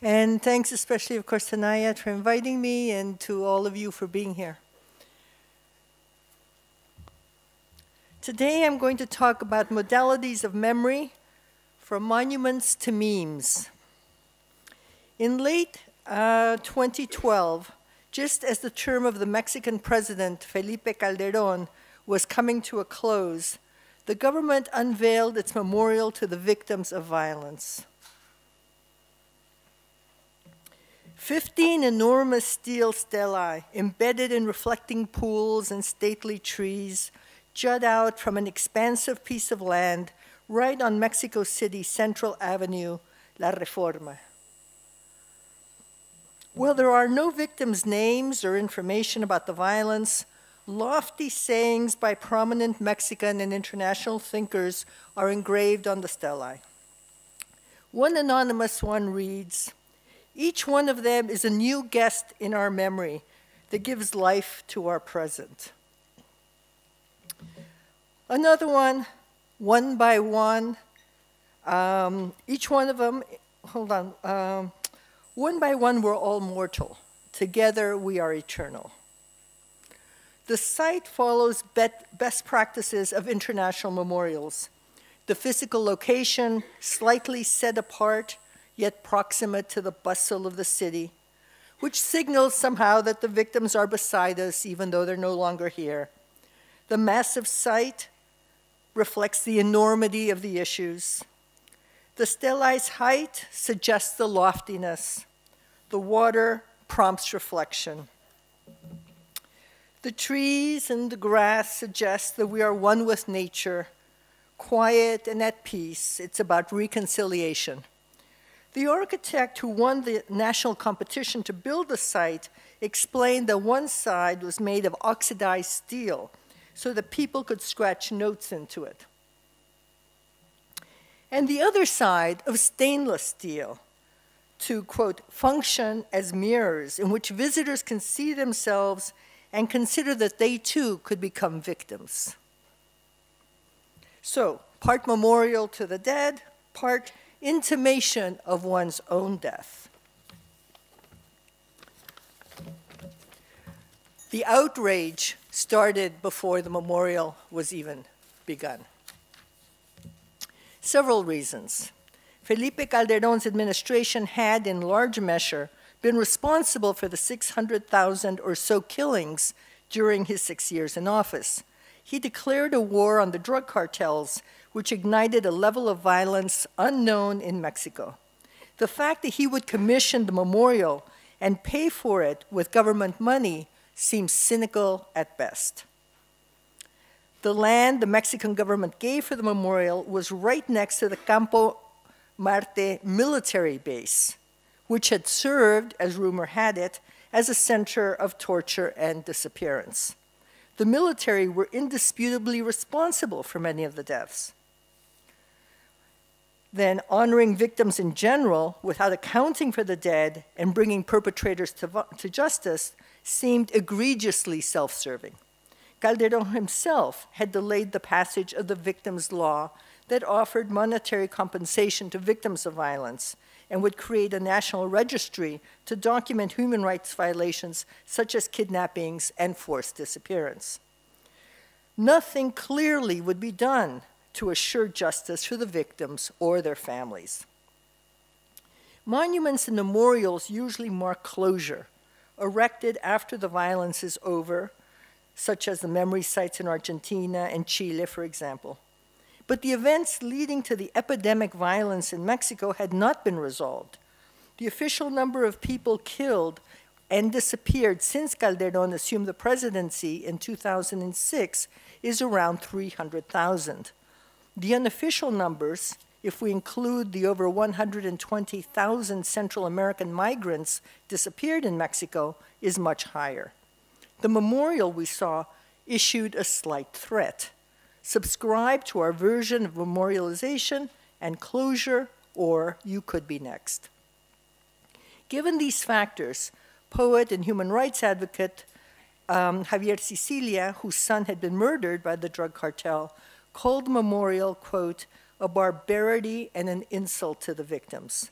And thanks especially, of course, to Nayat for inviting me and to all of you for being here. Today I'm going to talk about modalities of memory from monuments to memes. In late 2012, just as the term of the Mexican president, Felipe Calderón, was coming to a close, the government unveiled its memorial to the victims of violence. 15 enormous steel stelae, embedded in reflecting pools and stately trees, jut out from an expansive piece of land right on Mexico City's Central Avenue, La Reforma. While there are no victims' names or information about the violence, lofty sayings by prominent Mexican and international thinkers are engraved on the stelae. One anonymous one reads, "Each one of them is a new guest in our memory that gives life to our present." Another one by one, each one of them, one by one we're all mortal. Together we are eternal. The site follows best practices of international memorials. The physical location, slightly set apart, yet proximate to the bustle of the city, which signals somehow that the victims are beside us even though they're no longer here. The massive site reflects the enormity of the issues. The stelae's height suggests the loftiness. The water prompts reflection. The trees and the grass suggest that we are one with nature, quiet and at peace. It's about reconciliation. The architect who won the national competition to build the site explained that one side was made of oxidized steel so that people could scratch notes into it, and the other side of stainless steel to, quote, function as mirrors in which visitors can see themselves and consider that they too could become victims. So, part memorial to the dead, part intimation of one's own death. The outrage started before the memorial was even begun. Several reasons. Felipe Calderón's administration had, in large measure, been responsible for the 600,000 or so killings during his 6 years in office. He declared a war on the drug cartels, which ignited a level of violence unknown in Mexico. The fact that he would commission the memorial and pay for it with government money seems cynical at best. The land the Mexican government gave for the memorial was right next to the Campo Marte military base, which had served, as rumor had it, as a center of torture and disappearance. The military were indisputably responsible for many of the deaths. Then honoring victims in general without accounting for the dead and bringing perpetrators to justice seemed egregiously self-serving. Calderón himself had delayed the passage of the victims' law that offered monetary compensation to victims of violence and would create a national registry to document human rights violations such as kidnappings and forced disappearance. Nothing clearly would be done to assure justice for the victims or their families. Monuments and memorials usually mark closure, erected after the violence is over, such as the memory sites in Argentina and Chile, for example. But the events leading to the epidemic violence in Mexico had not been resolved. The official number of people killed and disappeared since Calderón assumed the presidency in 2006 is around 300,000. The unofficial numbers, if we include the over 120,000 Central American migrants disappeared in Mexico, is much higher. The memorial we saw issued a slight threat. Subscribe to our version of memorialization and closure, or you could be next. Given these factors, poet and human rights advocate Javier Sicilia, whose son had been murdered by the drug cartel, called the memorial, quote, a barbarity and an insult to the victims.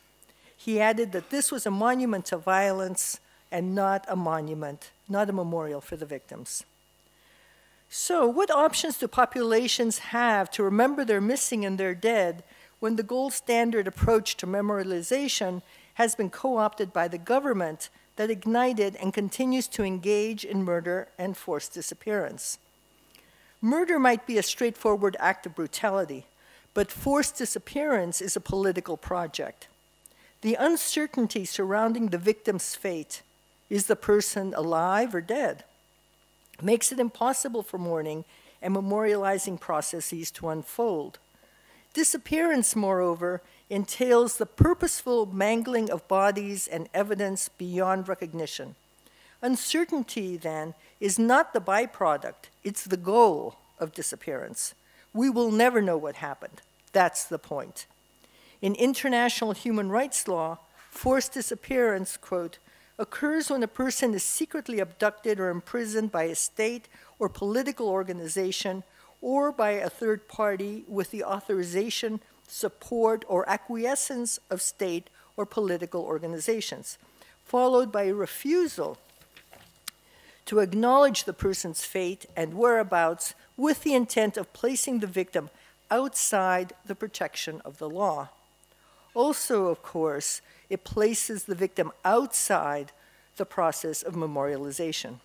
He added that this was a monument to violence and not a monument, not a memorial for the victims. So, what options do populations have to remember their missing and their dead when the gold standard approach to memorialization has been co-opted by the government that ignited and continues to engage in murder and forced disappearance? Murder might be a straightforward act of brutality, but forced disappearance is a political project. The uncertainty surrounding the victim's fate, is the person alive or dead, makes it impossible for mourning and memorializing processes to unfold. Disappearance, moreover, entails the purposeful mangling of bodies and evidence beyond recognition. Uncertainty, then, is not the byproduct, it's the goal of disappearance. We will never know what happened. That's the point. In international human rights law, forced disappearance, quote, occurs when a person is secretly abducted or imprisoned by a state or political organization or by a third party with the authorization, support, or acquiescence of state or political organizations, followed by a refusal to acknowledge the person's fate and whereabouts with the intent of placing the victim outside the protection of the law. Also, of course, it places the victim outside the process of memorialization.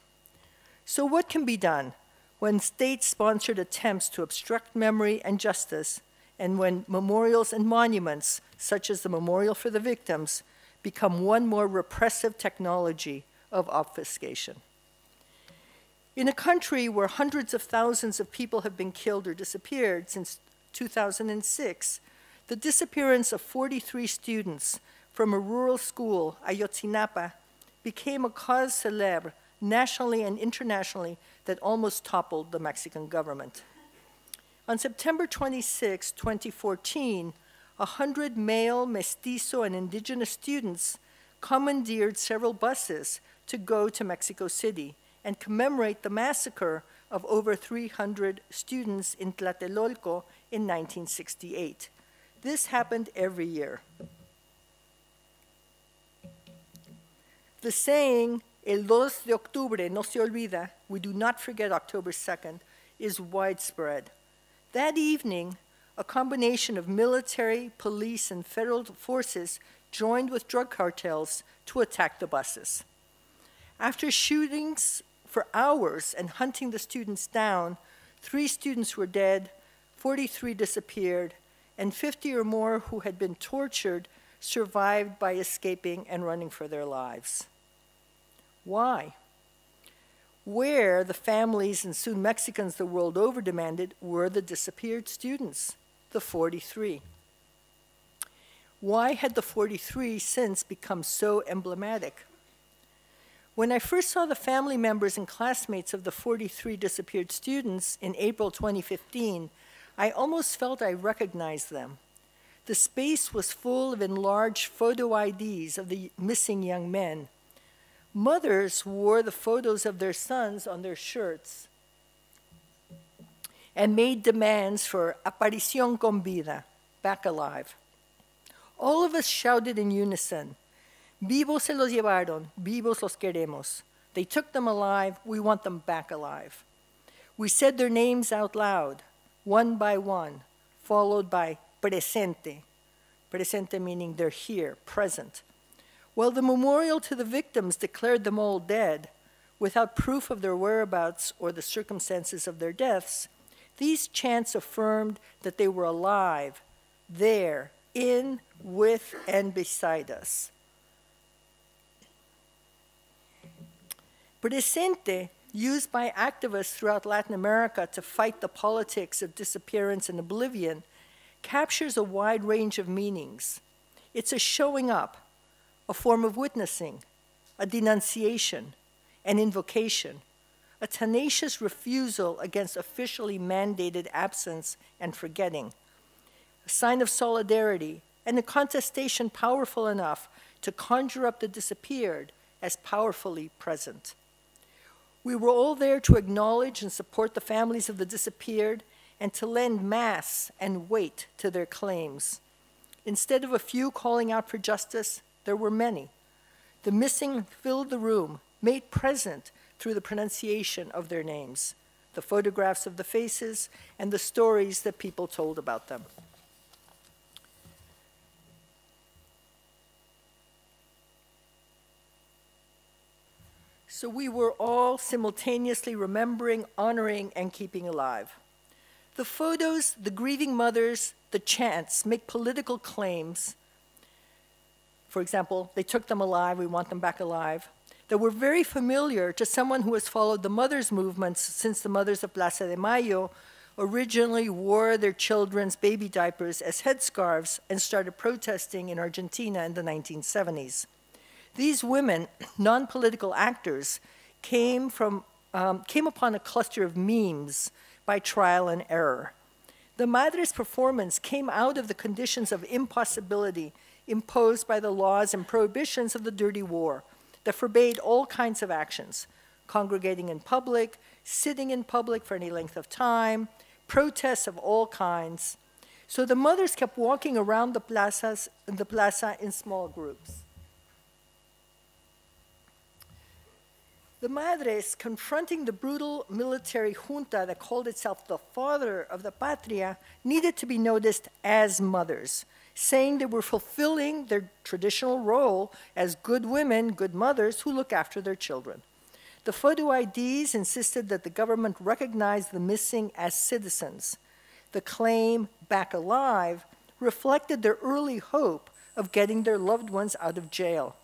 So what can be done when state-sponsored attempts to obstruct memory and justice, and when memorials and monuments, such as the Memorial for the Victims, become one more repressive technology of obfuscation? In a country where hundreds of thousands of people have been killed or disappeared since 2006, the disappearance of 43 students from a rural school, Ayotzinapa, became a cause célèbre nationally and internationally that almost toppled the Mexican government. On September 26, 2014, 100 male, mestizo, and indigenous students commandeered several buses to go to Mexico City and commemorate the massacre of over 300 students in Tlatelolco in 1968. This happened every year. The saying, El 2 de octubre no se olvida, we do not forget October 2nd, is widespread. That evening, a combination of military, police, and federal forces joined with drug cartels to attack the buses. After shootings for hours and hunting the students down, 3 students were dead, 43 disappeared, and 50 or more who had been tortured survived by escaping and running for their lives. Why? Where the families and soon Mexicans the world over demanded were the disappeared students, the 43. Why had the 43 since become so emblematic? When I first saw the family members and classmates of the 43 disappeared students in April 2015, I almost felt I recognized them. The space was full of enlarged photo IDs of the missing young men. Mothers wore the photos of their sons on their shirts and made demands for aparición con vida, back alive. All of us shouted in unison, vivos se los llevaron, vivos los queremos. They took them alive, we want them back alive. We said their names out loud, one by one, followed by presente. Presente meaning they're here, present. While the memorial to the victims declared them all dead, without proof of their whereabouts or the circumstances of their deaths, these chants affirmed that they were alive, there, in, with, and beside us. Presente, used by activists throughout Latin America to fight the politics of disappearance and oblivion, captures a wide range of meanings. It's a showing up, a form of witnessing, a denunciation, an invocation, a tenacious refusal against officially mandated absence and forgetting, a sign of solidarity, and a contestation powerful enough to conjure up the disappeared as powerfully present. We were all there to acknowledge and support the families of the disappeared and to lend mass and weight to their claims. Instead of a few calling out for justice, There were many. The missing filled the room, made present through the pronunciation of their names, the photographs of the faces, and the stories that people told about them. So we were all simultaneously remembering, honoring, and keeping alive. The photos, the grieving mothers, the chants make political claims. For example, they took them alive, we want them back alive, that were very familiar to someone who has followed the mothers' movements since the mothers of Plaza de Mayo originally wore their children's baby diapers as headscarves and started protesting in Argentina in the 1970s. These women, non-political actors, came upon a cluster of memes by trial and error. The Madres' performance came out of the conditions of impossibility imposed by the laws and prohibitions of the dirty war that forbade all kinds of actions, congregating in public, sitting in public for any length of time, protests of all kinds. So the mothers kept walking around the plaza in small groups. The Madres, confronting the brutal military junta that called itself the father of the patria, needed to be noticed as mothers, saying they were fulfilling their traditional role as good women, good mothers who look after their children. The photo IDs insisted that the government recognize the missing as citizens. The claim, back alive, reflected their early hope of getting their loved ones out of jail.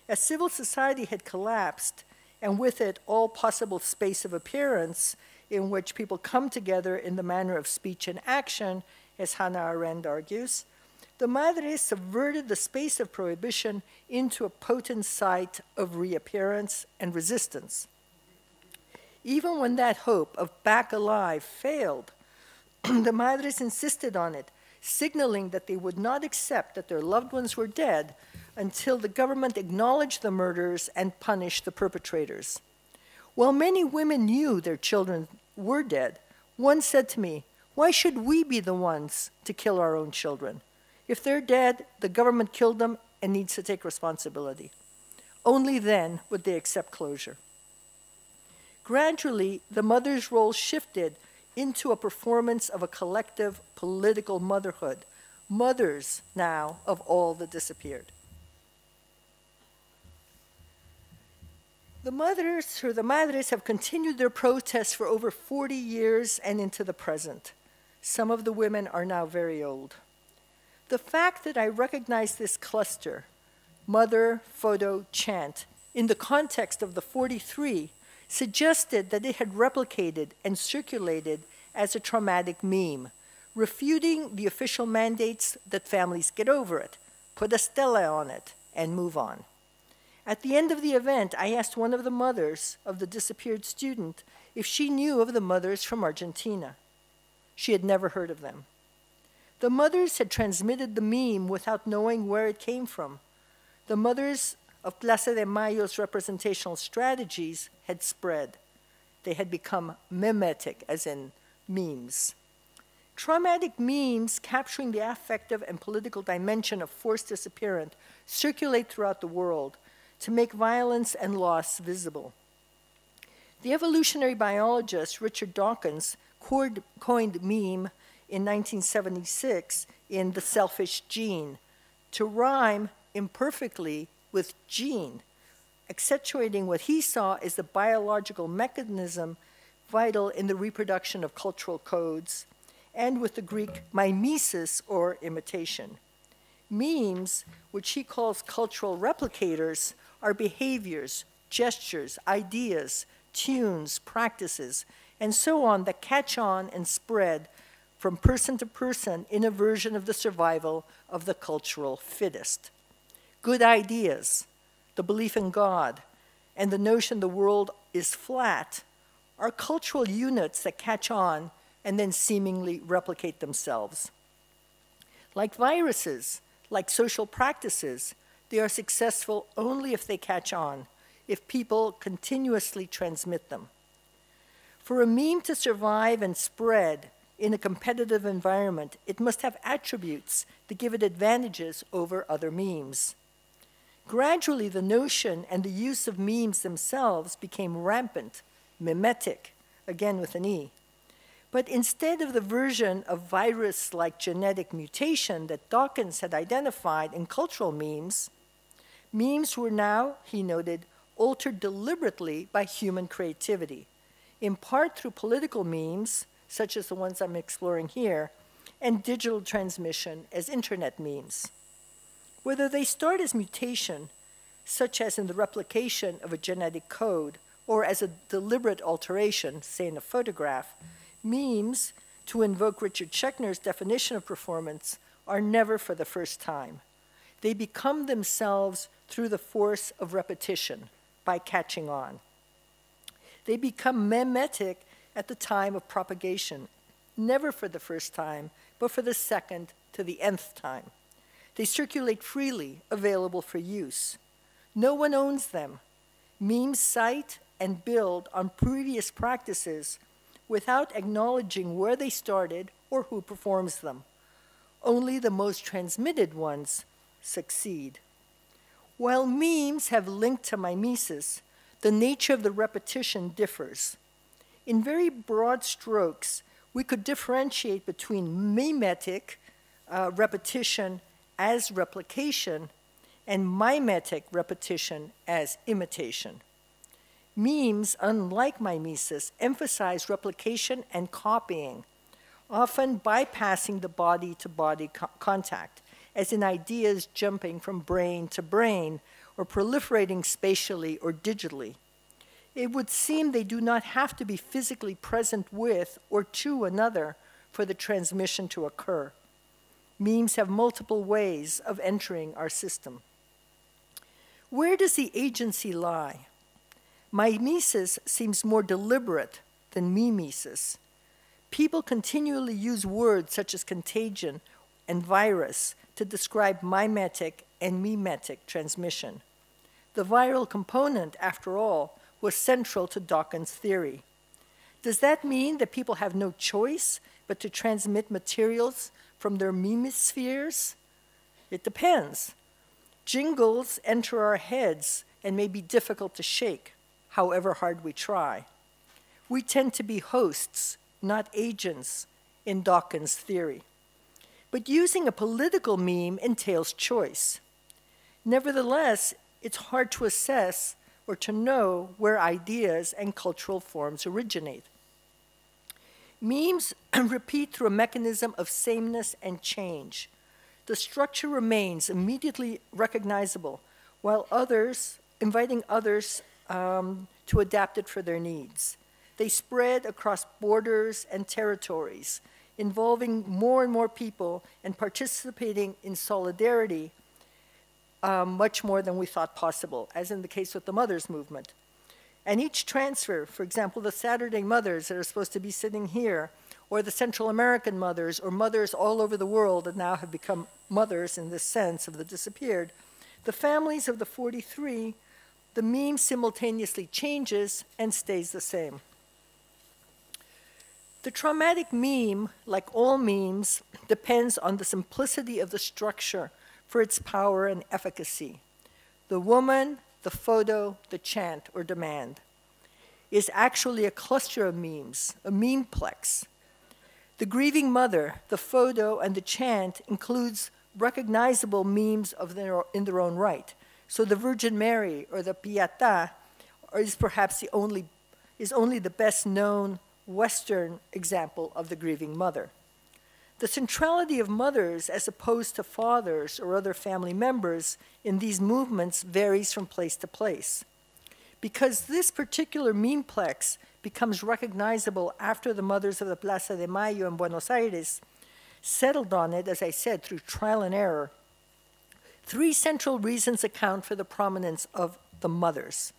As civil society had collapsed, and with it all possible space of appearance in which people come together in the manner of speech and action, as Hannah Arendt argues, the Madres subverted the space of prohibition into a potent site of reappearance and resistance. Even when that hope of back alive failed, the Madres insisted on it, signaling that they would not accept that their loved ones were dead until the government acknowledged the murders and punished the perpetrators. While many women knew their children were dead, one said to me, "Why should we be the ones to kill our own children? If they're dead, the government killed them and needs to take responsibility." Only then would they accept closure. Gradually, the mother's role shifted into a performance of a collective political motherhood, mothers now of all that disappeared. The mothers, or the Madres, have continued their protests for over 40 years and into the present. Some of the women are now very old. The fact that I recognize this cluster, mother, photo, chant, in the context of the 43, suggested that it had replicated and circulated as a traumatic meme, refuting the official mandates that families get over it, put a stela on it, and move on. At the end of the event, I asked one of the mothers of the disappeared student if she knew of the mothers from Argentina. She had never heard of them. The mothers had transmitted the meme without knowing where it came from. The mothers of Plaza de Mayo's representational strategies had spread. They had become memetic, as in memes. Traumatic memes capturing the affective and political dimension of forced disappearance circulate throughout the world to make violence and loss visible. The evolutionary biologist Richard Dawkins coined meme in 1976 in The Selfish Gene to rhyme imperfectly with gene, accentuating what he saw as the biological mechanism vital in the reproduction of cultural codes, and with the Greek mimesis, or imitation. Memes, which he calls cultural replicators, are behaviors, gestures, ideas, tunes, practices, and so on that catch on and spread from person to person in a version of the survival of the cultural fittest. Good ideas, the belief in God, and the notion the world is flat are cultural units that catch on and then seemingly replicate themselves. Like viruses, like social practices, they are successful only if they catch on, if people continuously transmit them. For a meme to survive and spread in a competitive environment, it must have attributes that give it advantages over other memes. Gradually, the notion and the use of memes themselves became rampant, mimetic, again with an E. But instead of the version of virus-like genetic mutation that Dawkins had identified in cultural memes, memes were now, he noted, altered deliberately by human creativity, in part through political memes, such as the ones I'm exploring here, and digital transmission as internet memes. Whether they start as mutation, such as in the replication of a genetic code, or as a deliberate alteration, say in a photograph, memes, to invoke Richard Schechner's definition of performance, are never for the first time. They become themselves through the force of repetition, by catching on. They become memetic at the time of propagation, never for the first time, but for the second to the nth time. They circulate freely, available for use. No one owns them. Memes cite and build on previous practices without acknowledging where they started or who performs them. Only the most transmitted ones succeed. While memes have linked to mimesis, the nature of the repetition differs. In very broad strokes, we could differentiate between mimetic repetition as replication and mimetic repetition as imitation. Memes, unlike mimesis, emphasize replication and copying, often bypassing the body-to-body contact, as in ideas jumping from brain to brain or proliferating spatially or digitally. It would seem they do not have to be physically present with or to another for the transmission to occur. Memes have multiple ways of entering our system. Where does the agency lie? Mimesis seems more deliberate than mimesis. People continually use words such as contagion and virus to describe mimetic and memetic transmission. The viral component, after all, was central to Dawkins' theory. Does that mean that people have no choice but to transmit materials from their memospheres? It depends. Jingles enter our heads and may be difficult to shake, however hard we try. We tend to be hosts, not agents, in Dawkins' theory. But using a political meme entails choice. Nevertheless, it's hard to assess or to know where ideas and cultural forms originate. Memes repeat through a mechanism of sameness and change. The structure remains immediately recognizable, while inviting others to adapt it for their needs. They spread across borders and territories, involving more and more people and participating in solidarity much more than we thought possible, as in the case with the Mothers Movement. And each transfer, for example, the Saturday mothers that are supposed to be sitting here, or the Central American mothers, or mothers all over the world that now have become mothers in this sense of the disappeared, the families of the 43, the meme simultaneously changes and stays the same. The traumatic meme, like all memes, depends on the simplicity of the structure for its power and efficacy. The woman, the photo, the chant, or demand is actually a cluster of memes, a memeplex. The grieving mother, the photo, and the chant includes recognizable memes in their own right. So the Virgin Mary or the Pietà is perhaps only the best known Western example of the grieving mother. The centrality of mothers as opposed to fathers or other family members in these movements varies from place to place. Because this particular memeplex becomes recognizable after the mothers of the Plaza de Mayo in Buenos Aires settled on it, as I said, through trial and error, three central reasons account for the prominence of the mothers.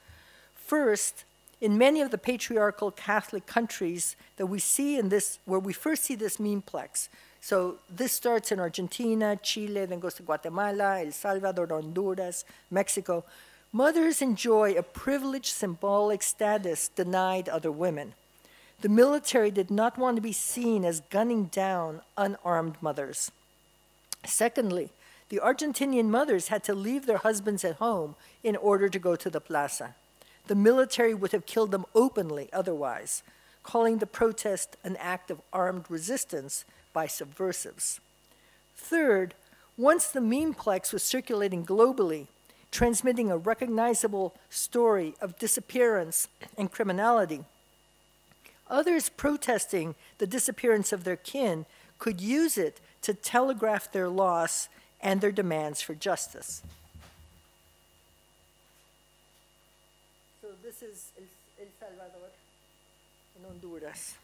First, in many of the patriarchal Catholic countries that we see in this, where we first see this memeplex, so this starts in Argentina, Chile, then goes to Guatemala, El Salvador, Honduras, Mexico. Mothers enjoy a privileged symbolic status denied other women. The military did not want to be seen as gunning down unarmed mothers. Secondly, The Argentinian mothers had to leave their husbands at home in order to go to the plaza. The military would have killed them openly otherwise, calling the protest an act of armed resistance by subversives. Third, once the memeplex was circulating globally, transmitting a recognizable story of disappearance and criminality, others protesting the disappearance of their kin could use it to telegraph their loss and their demands for justice. So this is El Salvador and Honduras.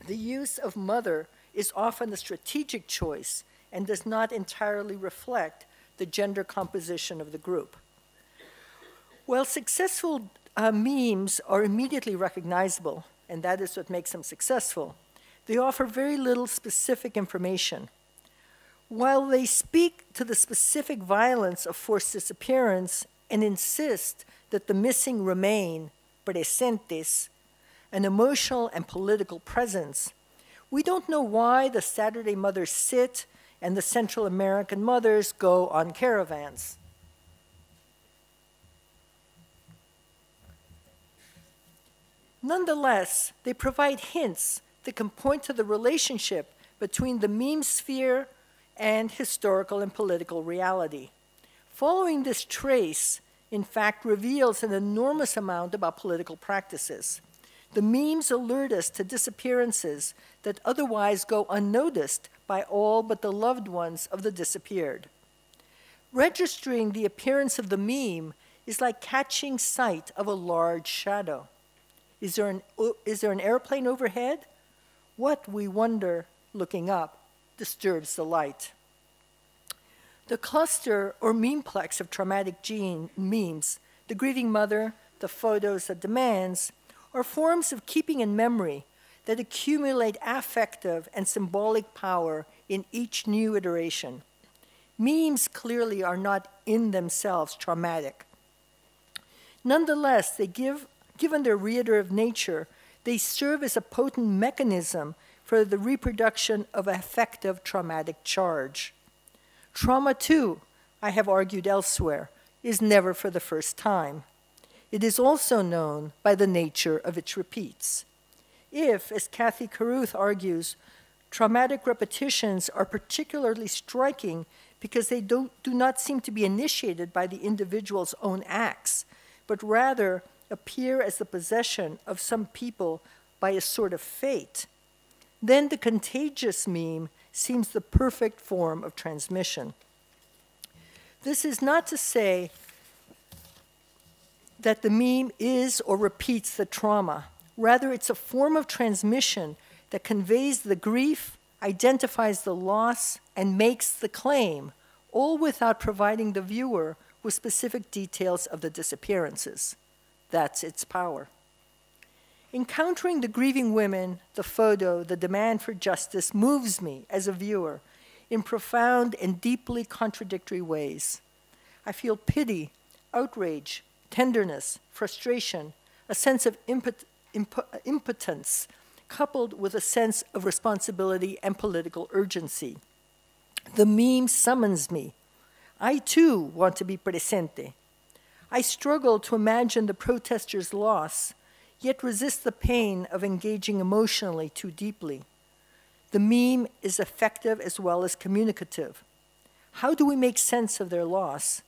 The use of mother is often a strategic choice and does not entirely reflect the gender composition of the group. While successful memes are immediately recognizable, and that is what makes them successful, they offer very little specific information. While they speak to the specific violence of forced disappearance and insist that the missing remain presentes, an emotional and political presence, we don't know why the Saturday mothers sit and the Central American mothers go on caravans. Nonetheless, they provide hints that can point to the relationship between the meme sphere and historical and political reality. Following this trace, in fact, reveals an enormous amount about political practices. The memes alert us to disappearances that otherwise go unnoticed by all but the loved ones of the disappeared. Registering the appearance of the meme is like catching sight of a large shadow. Is there an airplane overhead? What, we wonder, looking up, disturbs the light. The cluster or memeplex of traumatic memes, the grieving mother, the photos, the demands, are forms of keeping in memory that accumulate affective and symbolic power in each new iteration. Memes clearly are not in themselves traumatic. Nonetheless, given their reiterative nature, they serve as a potent mechanism for the reproduction of affective traumatic charge. Trauma, too, I have argued elsewhere, is never for the first time. It is also known by the nature of its repeats. If, as Kathy Caruth argues, traumatic repetitions are particularly striking because they do not seem to be initiated by the individual's own acts, but rather appear as the possession of some people by a sort of fate, then the contagious meme seems the perfect form of transmission. This is not to say that the meme is or repeats the trauma. Rather, it's a form of transmission that conveys the grief, identifies the loss, and makes the claim, all without providing the viewer with specific details of the disappearances. That's its power. Encountering the grieving women, the photo, the demand for justice moves me as a viewer in profound and deeply contradictory ways. I feel pity, outrage, tenderness, frustration, a sense of impotence, coupled with a sense of responsibility and political urgency. The meme summons me. I too want to be presente. I struggle to imagine the protesters' loss, yet resist the pain of engaging emotionally too deeply. The meme is effective as well as communicative. How do we make sense of their loss?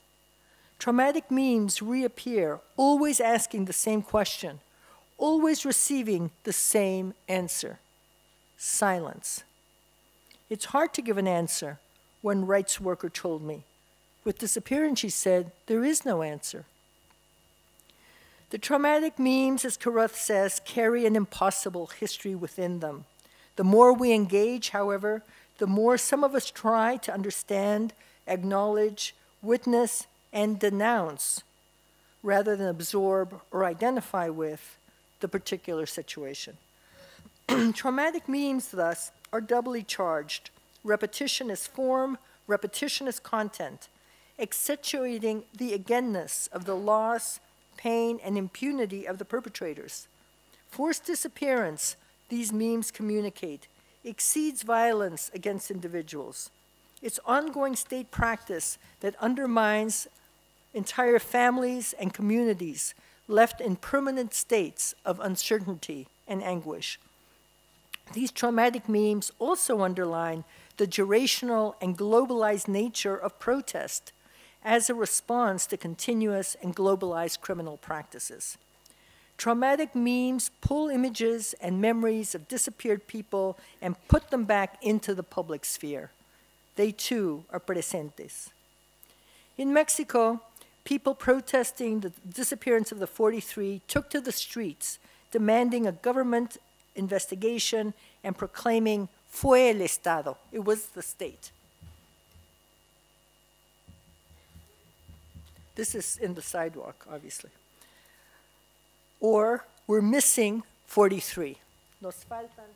Traumatic memes reappear, always asking the same question, always receiving the same answer: silence. It's hard to give an answer, one rights worker told me. With disappearance, she said, there is no answer. The traumatic memes, as Caruth says, carry an impossible history within them. The more we engage, however, the more some of us try to understand, acknowledge, witness, and denounce, rather than absorb or identify with the particular situation. Traumatic memes, thus, are doubly charged. Repetition as form, repetition as content, accentuating the againness of the loss, pain, and impunity of the perpetrators. Forced disappearance, these memes communicate, exceeds violence against individuals. It's ongoing state practice that undermines entire families and communities left in permanent states of uncertainty and anguish. These traumatic memes also underline the durational and globalized nature of protest as a response to continuous and globalized criminal practices. Traumatic memes pull images and memories of disappeared people and put them back into the public sphere. They too are presentes. In Mexico, people protesting the disappearance of the 43 took to the streets, demanding a government investigation and proclaiming fue el Estado, it was the state. This is in the sidewalk, obviously. Or, we're missing 43. Nos faltan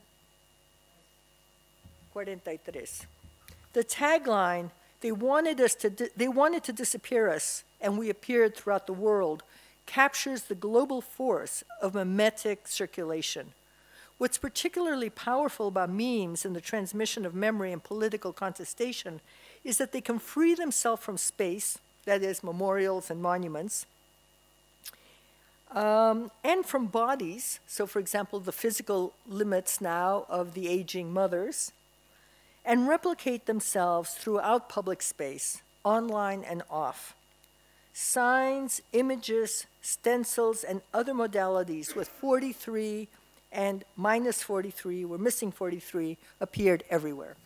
43. The tagline, they wanted to disappear us, and we appeared throughout the world, captures the global force of mimetic circulation. What's particularly powerful about memes and the transmission of memory and political contestation is that they can free themselves from space, that is, memorials and monuments, and from bodies, so for example, the physical limits now of the aging mothers, and replicate themselves throughout public space, online and off. Signs, images, stencils, and other modalities with 43 and minus 43, we're missing 43, appeared everywhere.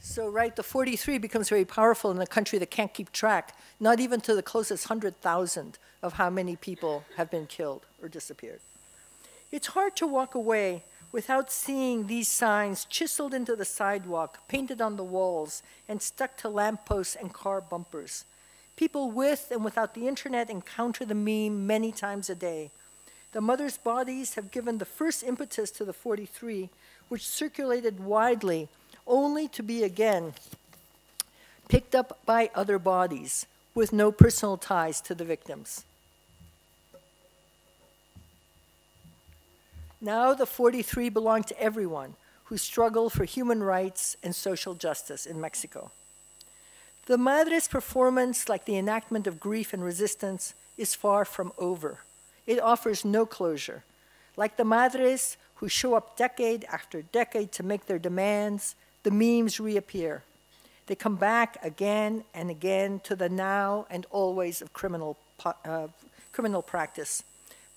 So, right, the 43 becomes very powerful in a country that can't keep track, not even to the closest 100,000 of how many people have been killed or disappeared. It's hard to walk away without seeing these signs chiseled into the sidewalk, painted on the walls, and stuck to lampposts and car bumpers. People with and without the internet encounter the meme many times a day. The mothers' bodies have given the first impetus to the 43, which circulated widely, only to be again picked up by other bodies with no personal ties to the victims. Now the 43 belong to everyone who struggle for human rights and social justice in Mexico. The Madres' performance, like the enactment of grief and resistance, is far from over. It offers no closure. Like the Madres, who show up decade after decade to make their demands, the memes reappear. They come back again and again to the now and always of criminal practice.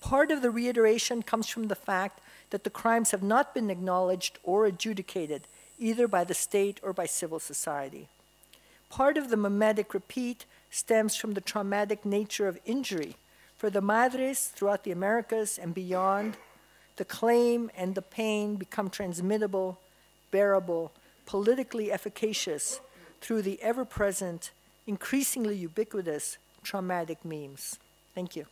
Part of the reiteration comes from the fact that the crimes have not been acknowledged or adjudicated, either by the state or by civil society. Part of the mimetic repeat stems from the traumatic nature of injury. For the Madres throughout the Americas and beyond, the claim and the pain become transmittable, bearable, politically efficacious through the ever-present, increasingly ubiquitous traumatic memes. Thank you.